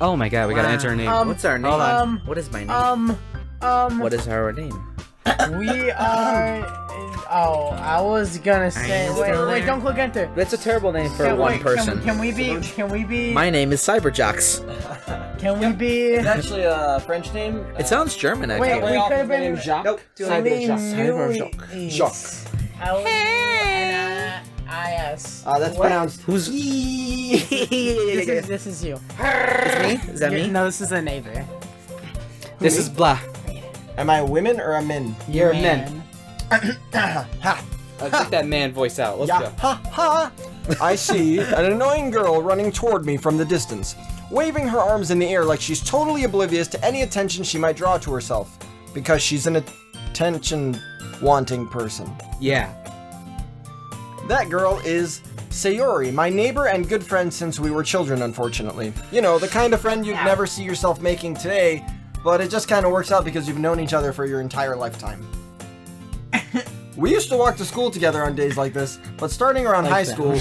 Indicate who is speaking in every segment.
Speaker 1: Oh my god, we gotta enter our name.
Speaker 2: What's our name?
Speaker 1: Hold on.
Speaker 2: What is my name? What is our name?
Speaker 3: We are... Oh, I was gonna say... Wait, don't click enter.
Speaker 2: That's a terrible name for one person.
Speaker 3: Can we be...
Speaker 2: My name is Jocks.
Speaker 3: Can we be...
Speaker 4: It's actually a French name.
Speaker 2: It sounds German, actually.
Speaker 3: Wait, we could have been...
Speaker 4: Jacques. Nope.
Speaker 3: Jacques. L-E-N-I-S.
Speaker 4: That's pronounced.
Speaker 2: Who's...
Speaker 3: This is you.
Speaker 2: It's me? Is that me?
Speaker 3: No, this is a neighbor.
Speaker 1: This is blah.
Speaker 4: Am I a women or a men?
Speaker 1: You're a man.
Speaker 4: Ha!
Speaker 1: Take that man voice out. Let's go.
Speaker 4: Ha ha! I see an annoying girl running toward me from the distance, waving her arms in the air like she's totally oblivious to any attention she might draw to herself, because she's an attention-wanting person.
Speaker 1: Yeah.
Speaker 4: That girl is Sayori, my neighbor and good friend since we were children, unfortunately. You know, the kind of friend you'd never see yourself making today, but it just kind of works out because you've known each other for your entire lifetime. We used to walk to school together on days like this, but starting around high school,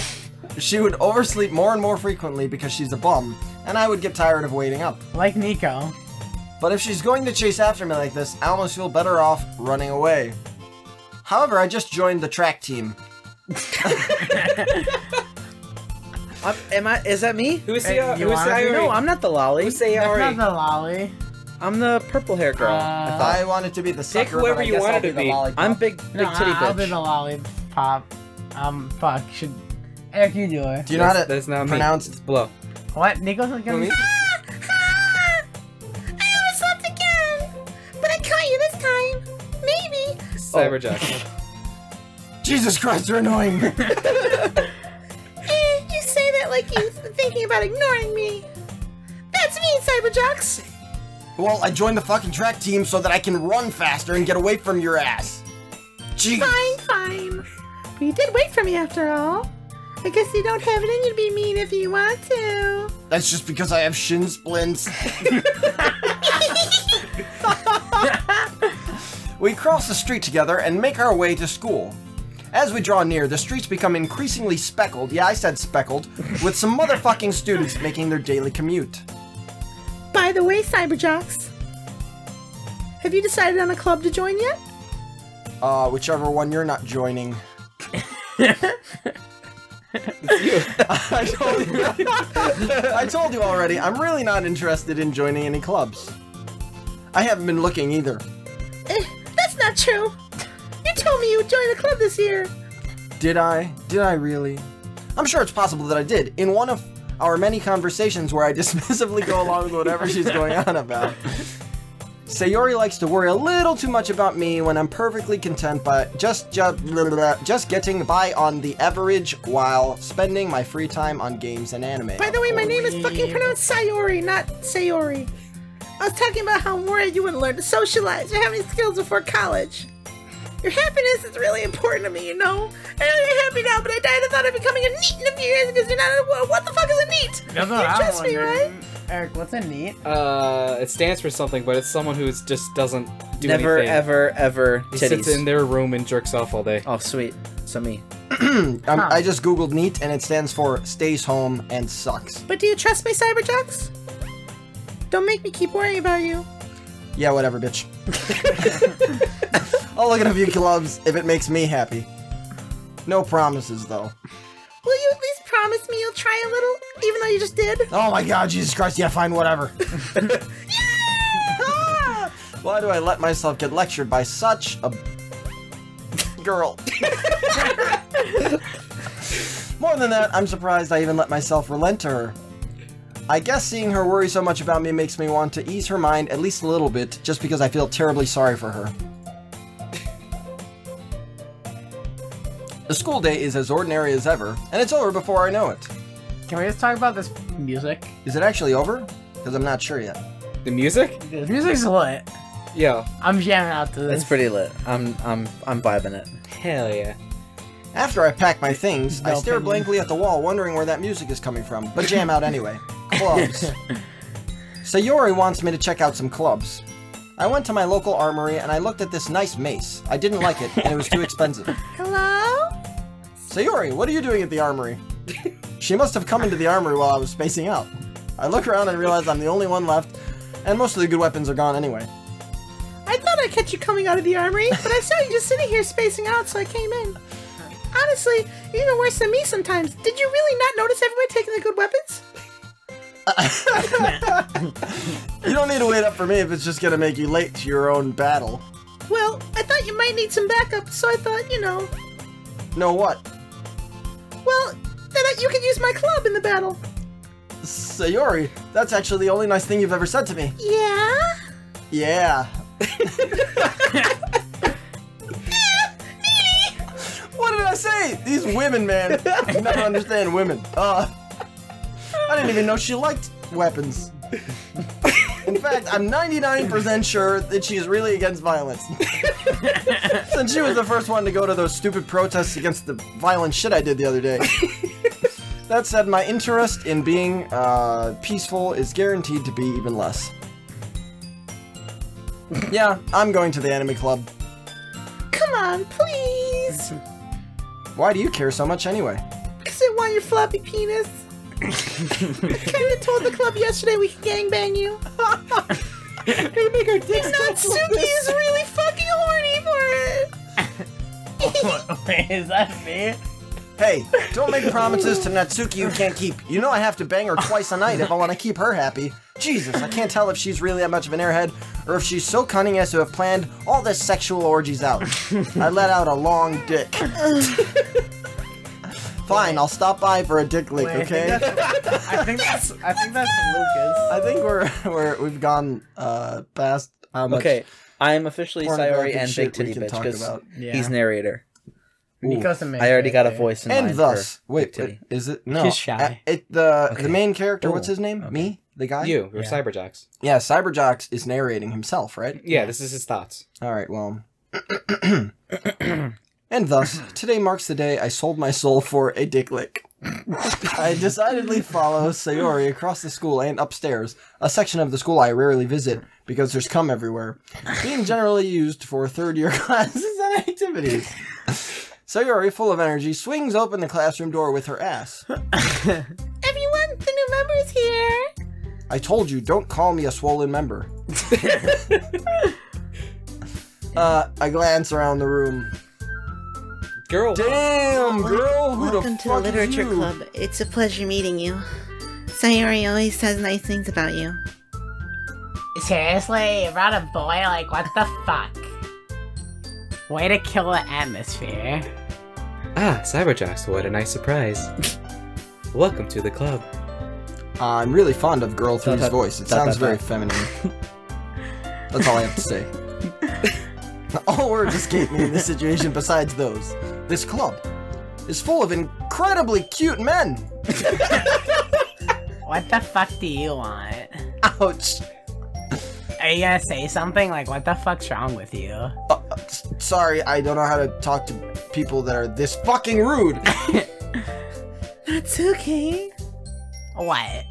Speaker 4: she would oversleep more and more frequently because she's a bum, and I would get tired of waiting up.
Speaker 3: Like Nico.
Speaker 4: But if she's going to chase after me like this, I almost feel better off running away. However, I just joined the track team.
Speaker 2: Is that me?
Speaker 1: Who's Sayori?
Speaker 2: No, I'm not the lolly.
Speaker 1: Who's
Speaker 3: That's
Speaker 1: Sayori?
Speaker 3: not the lolly.
Speaker 2: I'm the purple hair girl.
Speaker 4: I wanted to be the sucker,
Speaker 1: Take whoever
Speaker 4: but I
Speaker 1: you
Speaker 4: guess
Speaker 1: wanted
Speaker 4: I'll be
Speaker 1: to
Speaker 4: the
Speaker 1: be.
Speaker 4: lollipop.
Speaker 2: I'm big
Speaker 3: No,
Speaker 2: titty
Speaker 3: I'll be
Speaker 2: bitch.
Speaker 3: the lollipop. Fuck. Eric, you do it.
Speaker 4: Do you know how to
Speaker 1: That's not
Speaker 4: pronounce
Speaker 1: me. It's blow.
Speaker 3: What? Nico's gonna
Speaker 4: me?
Speaker 5: I overslept again, but I caught you this time. Maybe.
Speaker 1: Cyberjack.
Speaker 4: Jesus Christ, you're annoying.
Speaker 5: You say that like you're thinking about ignoring me. That's me, Cyberjocks.
Speaker 4: Well, I joined the fucking track team so that I can run faster and get away from your ass. Jeez.
Speaker 5: Fine. But you did wait for me after all. I guess you don't have it in you to be mean if you want to.
Speaker 4: That's just because I have shin splints. We cross the street together and make our way to school. As we draw near, the streets become increasingly speckled, yeah, I said speckled, with some motherfucking students making their daily commute.
Speaker 5: By the way, Cyberjocks, have you decided on a club to join yet?
Speaker 4: Whichever one you're not joining. I told you already, I'm really not interested in joining any clubs. I haven't been looking either.
Speaker 5: That's not true. You told me you would join a club this year.
Speaker 4: Did I? Did I really? I'm sure it's possible that I did. In one of our many conversations where I dismissively go along with whatever she's going on about. Sayori likes to worry a little too much about me when I'm perfectly content by just getting by on the average while spending my free time on games and anime.
Speaker 5: By the way, my name is fucking pronounced Sayori, not Sayori. I was talking about how I'm worried you wouldn't learn to socialize or have any skills before college. Your happiness is really important to me, you know? I know you're happy now, but I died of thought of becoming a NEET in a few years because you're not a... What the fuck is a NEET?
Speaker 3: That's
Speaker 5: You
Speaker 3: what I
Speaker 5: trust me,
Speaker 3: wondered.
Speaker 5: right?
Speaker 3: Eric, what's a NEET?
Speaker 1: It stands for something, but it's someone who just doesn't do
Speaker 2: Never,
Speaker 1: anything.
Speaker 2: ever
Speaker 1: He
Speaker 2: titties.
Speaker 1: sits in their room and jerks off all day.
Speaker 2: Oh, sweet. So me.
Speaker 4: I just googled NEET and it stands for stays home and sucks.
Speaker 5: But do you trust me, Cyberjocks? Don't make me keep worrying about you.
Speaker 4: Yeah, whatever, bitch. I'll look at a few clubs if it makes me happy. No promises, though.
Speaker 5: Will you at least promise me you'll try a little, even though you just did?
Speaker 4: Oh my god, Jesus Christ, yeah, fine, whatever. Why do I let myself get lectured by such a girl? More than that, I'm surprised I even let myself relent to her. I guess seeing her worry so much about me makes me want to ease her mind at least a little bit, just because I feel terribly sorry for her. The school day is as ordinary as ever, and it's over before I know it.
Speaker 3: Can we just talk about this music?
Speaker 4: Is it actually over? Because I'm not sure yet.
Speaker 1: The music?
Speaker 3: This music's lit.
Speaker 1: Yeah.
Speaker 3: I'm jamming out to this.
Speaker 2: It's pretty lit. I'm vibing it.
Speaker 1: Hell yeah.
Speaker 4: After I pack my things, I
Speaker 3: No
Speaker 4: stare
Speaker 3: opinion.
Speaker 4: blankly at the wall, wondering where that music is coming from, but jam out anyway. Clubs. Sayori wants me to check out some clubs. I went to my local armory and I looked at this nice mace. I didn't like it, and it was too expensive.
Speaker 5: Hello?
Speaker 4: Sayori, what are you doing at the armory? She must have come into the armory while I was spacing out. I look around and realize I'm the only one left, and most of the good weapons are gone anyway.
Speaker 5: I thought I'd catch you coming out of the armory, but I saw you just sitting here spacing out, so I came in. Honestly, you're even worse than me sometimes. Did you really not notice everyone taking the good weapons?
Speaker 4: You don't need to wait up for me if it's just gonna make you late to your own battle.
Speaker 5: Well, I thought you might need some backup, so I thought, you know...
Speaker 4: Know what?
Speaker 5: Well, that you could use my club in the battle.
Speaker 4: Sayori, that's actually the only nice thing you've ever said to me.
Speaker 5: Yeah?
Speaker 4: Yeah. What did I say? These women, man. I never understand women. I didn't even know she liked weapons. In fact, I'm 99% sure that she is really against violence. Since she was the first one to go to those stupid protests against the violent shit I did the other day. That said, my interest in being peaceful is guaranteed to be even less. Yeah, I'm going to the anime club.
Speaker 5: Come on, please.
Speaker 4: Why do you care so much anyway?
Speaker 5: Because I want your floppy penis. I kinda told the club yesterday we could gangbang you.
Speaker 1: They make our dicks
Speaker 5: Natsuki is really fucking horny for it.
Speaker 3: Wait, is that me?
Speaker 4: Hey, don't make promises to Natsuki you can't keep. You know I have to bang her twice a night if I want to keep her happy. Jesus, I can't tell if she's really that much of an airhead, or if she's so cunning as to have planned all this sexual orgies out. I let out a long dick. Fine, I'll stop by for a dick lick, okay?
Speaker 3: I think that's Lucas.
Speaker 4: I think we've gone past how much.
Speaker 2: Okay, I am officially
Speaker 4: pornographic
Speaker 2: Sayori and
Speaker 4: shit
Speaker 2: Big
Speaker 4: we
Speaker 2: Titty
Speaker 4: can
Speaker 2: Bitch
Speaker 4: talk
Speaker 2: because
Speaker 4: about.
Speaker 3: Yeah.
Speaker 2: he's narrator.
Speaker 3: Nico's a main
Speaker 2: I already got a
Speaker 3: character.
Speaker 2: voice in
Speaker 4: And
Speaker 2: mind
Speaker 4: thus,
Speaker 2: for
Speaker 4: wait,
Speaker 2: Big Titty.
Speaker 4: is it no?
Speaker 3: He's shy.
Speaker 4: The main character. What's his name?
Speaker 2: Okay.
Speaker 4: Me, the guy.
Speaker 1: You, you're
Speaker 3: Yeah.
Speaker 1: Cyberjocks.
Speaker 4: Yeah, Cyberjocks is narrating himself, right?
Speaker 1: Yeah, this is his thoughts.
Speaker 4: All right, well. And thus, today marks the day I sold my soul for a dick lick. I decidedly follow Sayori across the school and upstairs, a section of the school I rarely visit because there's cum everywhere, being generally used for third-year classes and activities. Sayori, full of energy, swings open the classroom door with her ass.
Speaker 5: Everyone, the new member is here.
Speaker 4: I told you, don't call me a swollen member. I glance around the room.
Speaker 1: Girl.
Speaker 4: Damn, girl, who
Speaker 6: Welcome
Speaker 4: the
Speaker 6: to the
Speaker 4: fuck is
Speaker 6: Literature
Speaker 4: you?
Speaker 6: Club. It's a pleasure meeting you. Sayori always says nice things about you.
Speaker 3: Seriously, you brought a boy? Like, what the fuck? Way to kill the atmosphere.
Speaker 1: Ah, Cyberjocks, what a nice surprise. Welcome to the club.
Speaker 4: I'm really fond of Girl 3's voice. It sounds very
Speaker 2: da.
Speaker 4: feminine. That's all I have to say. All words escape me in this situation besides those. This club is full of incredibly cute men.
Speaker 3: What the fuck do you want?
Speaker 4: Ouch.
Speaker 3: Are you gonna say something? Like, what the fuck's wrong with you?
Speaker 4: Sorry, I don't know how to talk to people that are this fucking rude.
Speaker 5: Natsuki.
Speaker 3: What?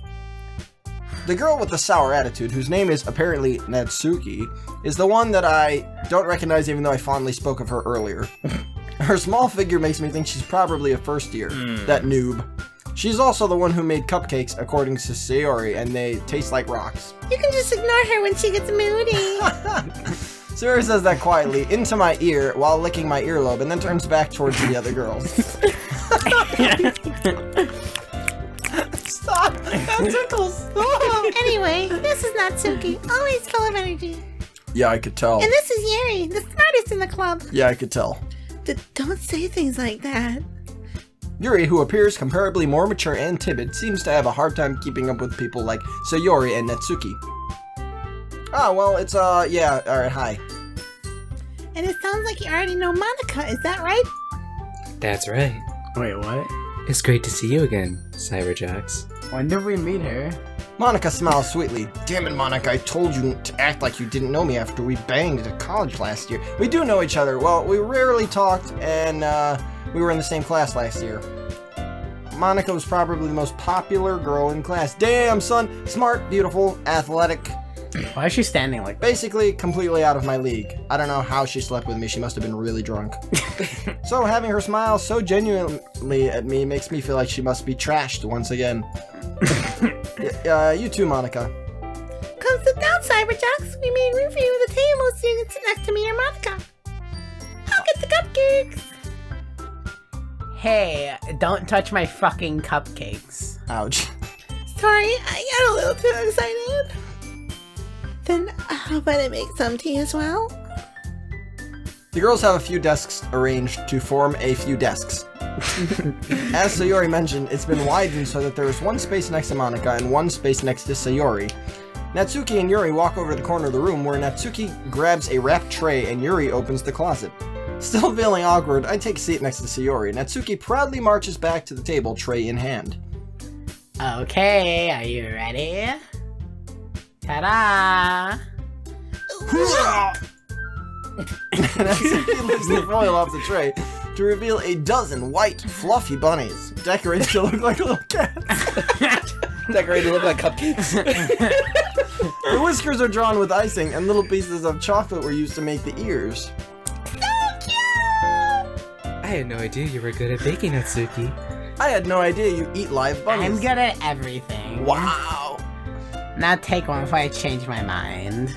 Speaker 4: The girl with the sour attitude, whose name is apparently Natsuki, is the one that I don't recognize even though I fondly spoke of her earlier. Her small figure makes me think she's probably a first year. That noob. She's also the one who made cupcakes, according to Sayori, and they taste like rocks.
Speaker 5: You can just ignore her when she gets moody.
Speaker 4: Sayori says that quietly into my ear while licking my earlobe and then turns back towards the other girls. Stop! That tickles! Stop!
Speaker 5: Anyway, this is Natsuki, always full of energy.
Speaker 4: Yeah, I could tell.
Speaker 5: And this is Yuri, the smartest in the club.
Speaker 4: Yeah, I could tell.
Speaker 5: Don't say things like that.
Speaker 4: Yuri, who appears comparably more mature and timid, seems to have a hard time keeping up with people like Sayori and Natsuki. Ah, well, it's, yeah, alright, hi.
Speaker 5: And it sounds like you already know Monica, is that right?
Speaker 1: That's right.
Speaker 3: Wait, what?
Speaker 1: It's great to see you again, Cyberjocks.
Speaker 3: When did we meet her?
Speaker 4: Monica smiles sweetly. Damn it, Monica, I told you to act like you didn't know me after we banged at college last year. We do know each other. Well, we rarely talked, and, we were in the same class last year. Monica was probably the most popular girl in class. Damn, son! Smart, beautiful, athletic.
Speaker 3: Why is she standing like that?
Speaker 4: Basically, completely out of my league. I don't know how she slept with me. She must have been really drunk. So, having her smile so genuinely at me makes me feel like she must be trashed once again. You too, Monica.
Speaker 6: Come sit down, Cyberjocks. We made room for you at the table so you can sit next to me or Monica. I'll get the cupcakes.
Speaker 3: Hey, don't touch my fucking cupcakes.
Speaker 4: Ouch.
Speaker 6: Sorry, I got a little too excited. Then how about I make some tea as well?
Speaker 4: The girls have a few desks arranged to form a few desks. As Sayori mentioned, it's been widened so that there is one space next to Monica and one space next to Sayori. Natsuki and Yuri walk over to the corner of the room where Natsuki grabs a wrapped tray and Yuri opens the closet. Still feeling awkward, I take a seat next to Sayori. Natsuki proudly marches back to the table, tray in hand.
Speaker 3: Okay, are you ready? Ta-da!
Speaker 4: Natsuki lifts the foil off the tray to reveal a dozen white, fluffy bunnies, decorated to look like little cats.
Speaker 2: Decorated to look like cupcakes.
Speaker 4: The whiskers are drawn with icing, and little pieces of chocolate were used to make the ears.
Speaker 1: I had no idea you were good at baking, Natsuki.
Speaker 4: I had no idea you eat live bunnies.
Speaker 3: I'm good at everything.
Speaker 4: Wow!
Speaker 3: Now take one before I change my mind.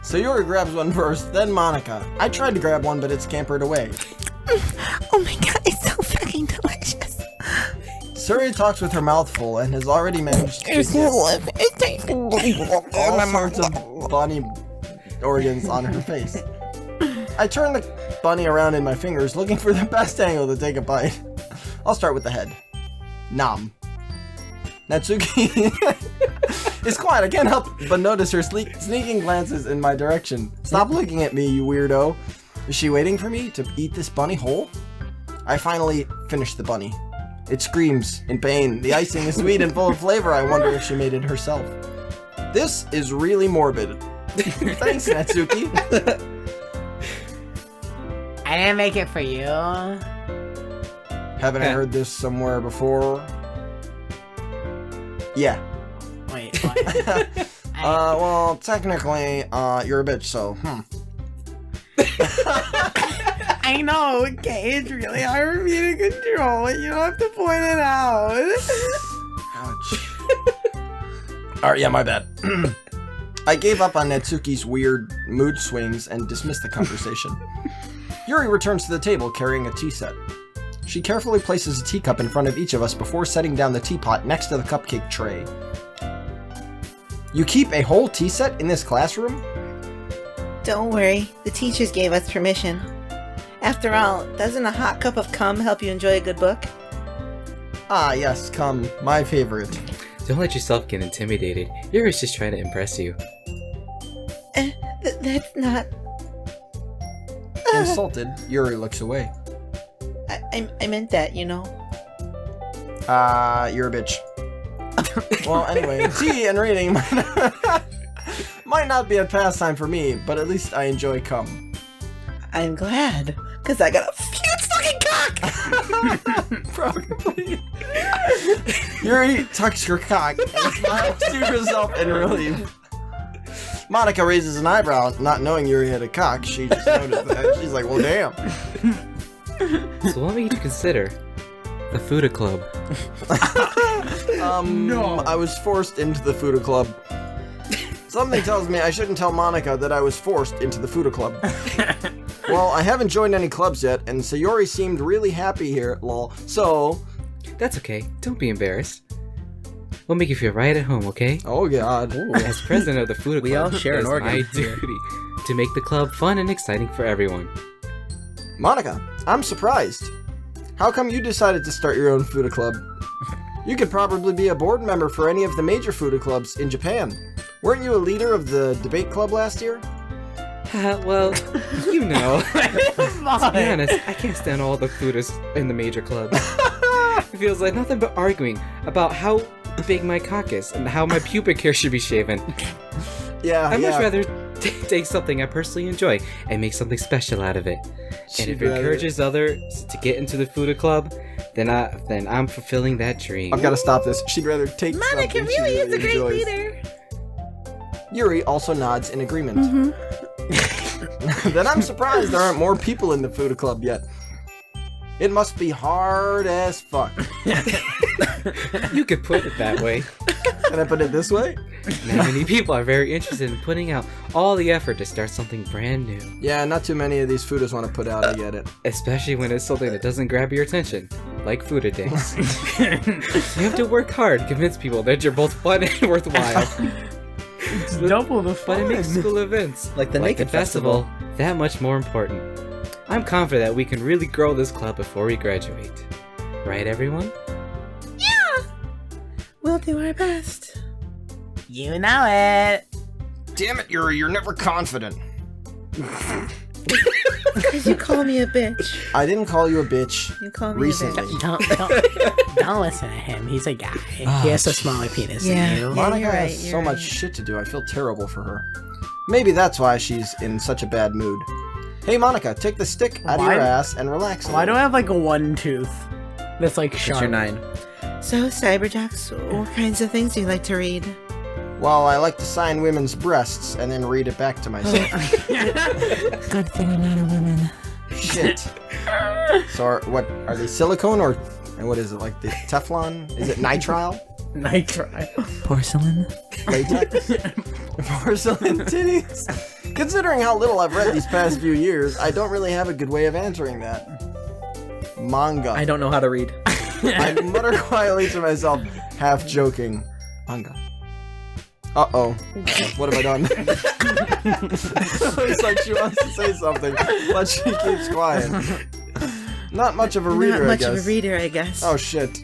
Speaker 4: Sayori grabs one first, then Monica. I tried to grab one, but it scampered away.
Speaker 6: Oh my god, it's so fucking delicious.
Speaker 4: Sayori talks with her mouth full and has already managed to get all sorts of bunny organs on her face. I turn the bunny around in my fingers, looking for the best angle to take a bite. I'll start with the head. Nom. Natsuki is quiet. I can't help but notice her sneaking glances in my direction. Stop looking at me, you weirdo. Is she waiting for me to eat this bunny whole? I finally finish the bunny. It screams in pain. The icing is sweet and full of flavor. I wonder if she made it herself. This is really morbid. Thanks, Natsuki.
Speaker 3: I didn't make it for you.
Speaker 4: Haven't I heard this somewhere before? Yeah.
Speaker 3: Wait, what?
Speaker 4: Well, technically, you're a bitch, so,
Speaker 3: I know, okay, it's really hard for me to control it. You don't have to point it out.
Speaker 4: Ouch. Alright, yeah, my bad. I gave up on Natsuki's weird mood swings and dismissed the conversation. Yuri returns to the table carrying a tea set. She carefully places a teacup in front of each of us before setting down the teapot next to the cupcake tray. You keep a whole tea set in this classroom?
Speaker 6: Don't worry, the teachers gave us permission. After all, doesn't a hot cup of cum help you enjoy a good book?
Speaker 4: Ah, yes, cum. My favorite.
Speaker 1: Don't let yourself get intimidated. Yuri's just trying to impress you.
Speaker 6: That's not...
Speaker 4: Insulted, Yuri looks away.
Speaker 6: I meant that, you know.
Speaker 4: You're a bitch. Well, anyway, tea and reading might not be a pastime for me, but at least I enjoy cum.
Speaker 6: I'm glad, because I got a huge fucking cock!
Speaker 4: Probably. Yuri tucks her cock and smiles to herself in relief. Monica raises an eyebrow, not knowing Yuri had a cock. She just noticed that. She's like, well, damn.
Speaker 1: So what made you consider the Fuda Club?
Speaker 3: No.
Speaker 4: I was forced into the Fuda Club. Something tells me I shouldn't tell Monica that I was forced into the Fuda Club. Well, I haven't joined any clubs yet, and Sayori seemed really happy here, lol. So...
Speaker 1: That's okay. Don't be embarrassed. We'll make you feel right at home, okay?
Speaker 4: Oh, God. Ooh.
Speaker 1: As president of the Fuda Club,
Speaker 2: We all share an
Speaker 1: it's
Speaker 2: organ
Speaker 1: my
Speaker 2: here.
Speaker 1: duty to make the club fun and exciting for everyone.
Speaker 4: Monica, I'm surprised. How come you decided to start your own Fuda Club? You could probably be a board member for any of the major Fuda Clubs in Japan. Weren't you a leader of the debate club last year?
Speaker 1: Well, you know. To be honest, I can't stand all the Fudas in the major clubs. It feels like nothing but arguing about how big my cock is and how my pubic hair should be shaven.
Speaker 4: Yeah,
Speaker 1: I'd much rather take something I personally enjoy and make something special out of it. And if it encourages others to get into the Fuda Club, then I'm fulfilling that dream.
Speaker 4: I've got to stop this. She'd rather take
Speaker 6: Monica
Speaker 4: something she
Speaker 6: really is a great
Speaker 4: enjoys.
Speaker 6: leader.
Speaker 4: Yuri also nods in agreement. Then I'm surprised there aren't more people in the Fuda Club yet. It must be hard as fuck.
Speaker 1: You could put it that way.
Speaker 4: Can I put it this way?
Speaker 1: Not many people are very interested in putting out all the effort to start something brand new.
Speaker 4: Yeah, not too many of these fooders want to put out, I get it.
Speaker 1: Especially when it's something that doesn't grab your attention, like food days. You have to work hard to convince people that you're both fun and worthwhile.
Speaker 3: It's double the fun.
Speaker 1: But it makes school events,
Speaker 2: Like the Naked
Speaker 1: festival, that much more important. I'm confident that we can really grow this club before we graduate. Right, everyone?
Speaker 5: We'll do our best.
Speaker 3: You know it.
Speaker 4: Damn it, Yuri, you're never confident.
Speaker 5: Because you call me a bitch.
Speaker 4: I didn't call you a bitch
Speaker 5: You call me
Speaker 4: recently.
Speaker 5: a bitch.
Speaker 3: Don't listen to him. He's a guy. He has a smaller penis
Speaker 5: Yeah.
Speaker 3: than you.
Speaker 4: Monica
Speaker 5: you're right,
Speaker 4: has
Speaker 5: you're
Speaker 4: so much
Speaker 5: right.
Speaker 4: shit to do, I feel terrible for her. Maybe that's why she's in such a bad mood. Hey Monica, take the stick out of
Speaker 3: Why-
Speaker 4: your ass and relax a
Speaker 3: Why do I
Speaker 4: little.
Speaker 3: have like a one tooth? That's like
Speaker 2: It's
Speaker 3: sharp.
Speaker 2: your 9.
Speaker 5: So, Cyberjocks, what kinds of things do you like to read?
Speaker 4: Well, I like to sign women's breasts and then read it back to myself.
Speaker 5: Good thing I'm not a woman.
Speaker 4: Shit. So, what are they silicone or and what is it, like the Teflon? Is it nitrile?
Speaker 3: Nitrile.
Speaker 5: Porcelain?
Speaker 4: Latex? Porcelain titties? Considering how little I've read these past few years, I don't really have a good way of answering that. Manga.
Speaker 2: I don't know how to read.
Speaker 4: I mutter quietly to myself, half joking. Manga. Uh-oh. What have I done? Looks like she wants to say something, but she keeps quiet. Not much of a reader,
Speaker 5: Not much
Speaker 4: I guess.
Speaker 5: of a reader, I guess.
Speaker 4: Oh, shit.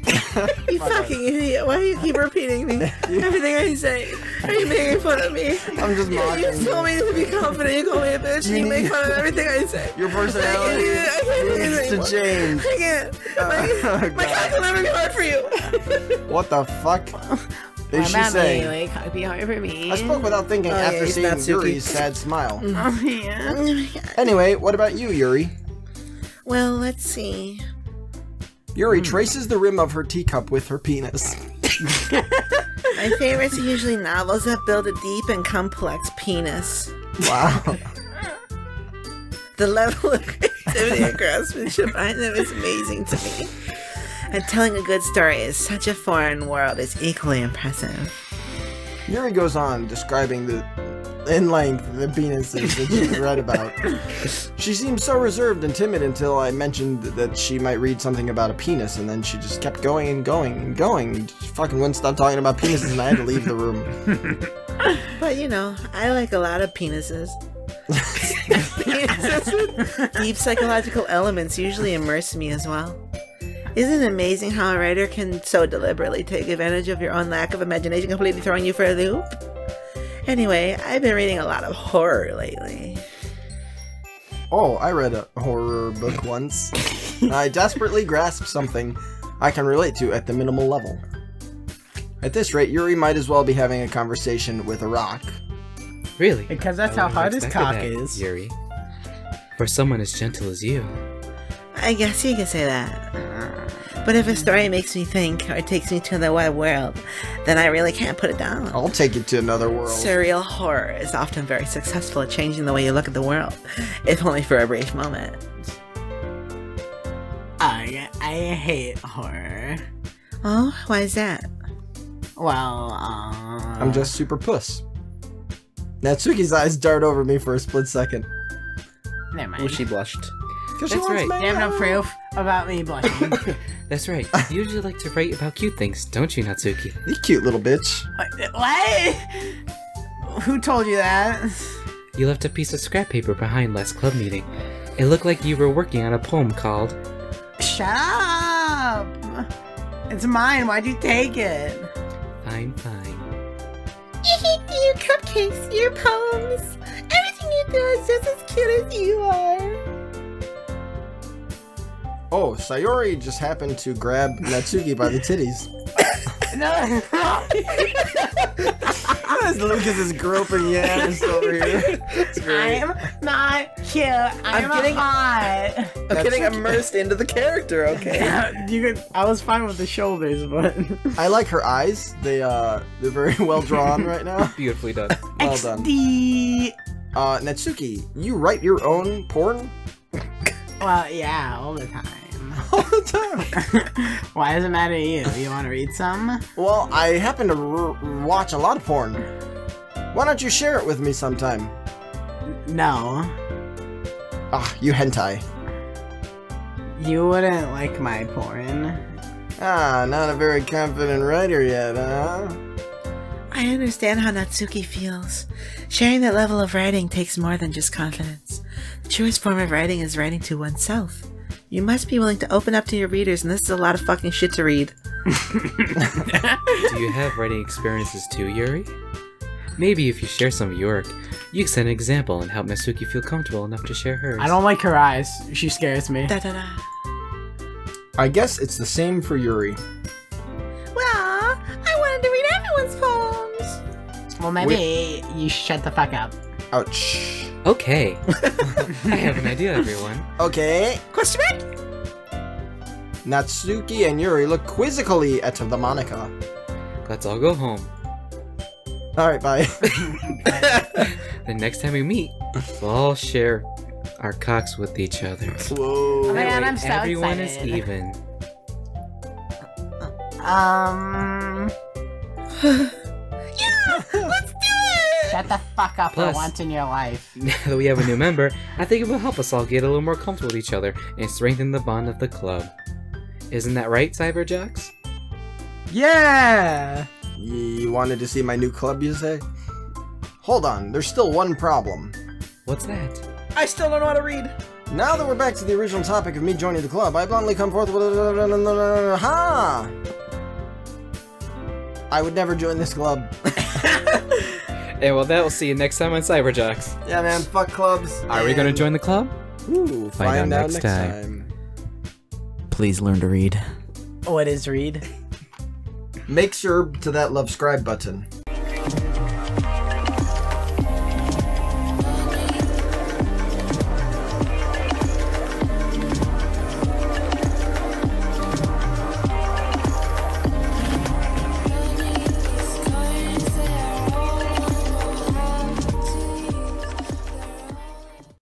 Speaker 5: You
Speaker 4: My bad.
Speaker 5: fucking idiot. Why do you keep repeating me? Everything I say. Are you making fun of me?
Speaker 4: I'm just
Speaker 5: You
Speaker 4: mocking.
Speaker 5: told me to be confident. You call me a bitch. You make fun of everything I say.
Speaker 4: Your personality
Speaker 5: I can't do
Speaker 4: needs
Speaker 5: this
Speaker 4: to
Speaker 5: anymore.
Speaker 4: change.
Speaker 5: I can't. My
Speaker 4: God.
Speaker 5: cock will never be hard for you.
Speaker 4: What the fuck is she saying?
Speaker 3: Like, be hard for me.
Speaker 4: I spoke without thinking
Speaker 5: Oh, yeah,
Speaker 4: after
Speaker 5: he's
Speaker 4: seeing
Speaker 2: Natsuki.
Speaker 4: Yuri's sad smile.
Speaker 3: Oh, yeah.
Speaker 5: Oh my God.
Speaker 4: Anyway, what about you, Yuri?
Speaker 5: Well, let's see.
Speaker 4: Yuri traces the rim of her teacup with her penis.
Speaker 5: My favorites are usually novels that build a deep and complex penis.
Speaker 4: Wow.
Speaker 5: The level of creativity and craftsmanship behind them is amazing to me. And telling a good story is such a foreign world is equally impressive.
Speaker 4: Yuri goes on describing in length the penises that she read about. She seemed so reserved and timid until I mentioned that she might read something about a penis, and then she just kept going and going and going. She fucking wouldn't stop talking about penises, and I had to leave the room.
Speaker 5: But you know, I like a lot of penises. Penises with deep psychological elements usually immerse me as well. Isn't it amazing how a writer can so deliberately take advantage of your own lack of imagination, completely throwing you for a loop? Anyway, I've been reading a lot of horror lately.
Speaker 4: Oh, I read a horror book once. I desperately grasped something I can relate to at the minimal level. At this rate, Yuri might as well be having a conversation with a rock.
Speaker 1: Really?
Speaker 3: Because that's
Speaker 1: I
Speaker 3: how
Speaker 1: wouldn't
Speaker 3: hard
Speaker 1: have
Speaker 3: his
Speaker 1: expected
Speaker 3: cock
Speaker 1: that,
Speaker 3: is.
Speaker 1: Yuri. For someone as gentle as you.
Speaker 5: I guess you could say that. But if a story makes me think or takes me to the web world, then I really can't put it down.
Speaker 4: I'll take you to another world.
Speaker 5: Surreal horror is often very successful at changing the way you look at the world, if only for a brief moment.
Speaker 3: I hate horror.
Speaker 5: Oh, why is that?
Speaker 3: Well,
Speaker 4: I'm just super puss. Natsuki's eyes dart over me for a split second.
Speaker 3: Never mind.
Speaker 2: Oh, she blushed.
Speaker 4: 'Cause she
Speaker 1: That's
Speaker 4: wants
Speaker 1: right.
Speaker 4: my
Speaker 3: You have no
Speaker 4: love.
Speaker 3: proof about me blushing.
Speaker 1: That's right. You usually like to write about cute things, don't you, Natsuki?
Speaker 4: You cute little bitch.
Speaker 3: What? Who told you that?
Speaker 1: You left a piece of scrap paper behind last club meeting. It looked like you were working on a poem called...
Speaker 3: Shut up! It's mine. Why'd you take it?
Speaker 1: Fine, fine.
Speaker 6: Your cupcakes, your poems, everything you do is just as cute as you are.
Speaker 4: Oh, Sayori just happened to grab Natsuki by the titties.
Speaker 3: No.
Speaker 4: As Lucas is groping Yanis over here. It's great.
Speaker 3: I'm not cute. I'm
Speaker 2: getting-
Speaker 3: hot.
Speaker 2: I'm getting immersed into the character, okay?
Speaker 3: I was fine with the shoulders, but
Speaker 4: I like her eyes. They're very well drawn right now.
Speaker 1: Beautifully done.
Speaker 4: Well done.
Speaker 3: XD.
Speaker 4: Natsuki, you write your own porn?
Speaker 3: Well, yeah, all the time.
Speaker 4: all the time.
Speaker 3: Why does it matter to you? You want to read some?
Speaker 4: Well, I happen to watch a lot of porn. Why don't you share it with me sometime?
Speaker 3: No.
Speaker 4: Ah, you hentai.
Speaker 3: You wouldn't like my porn.
Speaker 4: Ah, not a very confident writer yet, huh?
Speaker 5: I understand how Natsuki feels. Sharing that level of writing takes more than just confidence. The truest form of writing is writing to oneself. You must be willing to open up to your readers, and this is a lot of fucking shit to read.
Speaker 1: Do you have writing experiences too, Yuri? Maybe if you share some of your work, you can set an example and help Natsuki feel comfortable enough to share hers.
Speaker 3: I don't like her eyes. She scares me.
Speaker 5: Da da da.
Speaker 4: I guess it's the same for Yuri.
Speaker 6: Well, I wanted to read everyone's poems.
Speaker 3: Well, maybe you shut the fuck up.
Speaker 4: Ouch.
Speaker 1: Okay. I have an idea, everyone.
Speaker 4: Okay.
Speaker 5: Question mark?
Speaker 4: Natsuki and Yuri look quizzically at the Monica.
Speaker 1: Let's all go home.
Speaker 4: Alright, bye.
Speaker 1: The next time we meet, we'll all share our cocks with each other.
Speaker 4: Whoa.
Speaker 3: Oh my God,
Speaker 1: That way
Speaker 3: I'm so
Speaker 1: everyone
Speaker 3: excited.
Speaker 1: is even.
Speaker 3: Shut the fuck up
Speaker 1: Plus-
Speaker 3: for once in your life.
Speaker 1: Now that we have a new member, I think it will help us all get a little more comfortable with each other and strengthen the bond of the club. Isn't that right, Cyber Jocks?
Speaker 3: Yeah!
Speaker 4: You wanted to see my new club, you say? Hold on, there's still one problem.
Speaker 1: What's that?
Speaker 2: I still don't know how to read.
Speaker 4: Now that we're back to the original topic of me joining the club, I bluntly come forth with ha! I would never join this club.
Speaker 1: And well, that we'll see you next time on Cyber Jocks.
Speaker 4: Yeah, man, fuck clubs.
Speaker 1: Are we gonna join the club?
Speaker 4: Ooh, find out next time.
Speaker 2: Please learn to read.
Speaker 3: What is read?
Speaker 4: Make sure to that subscribe button.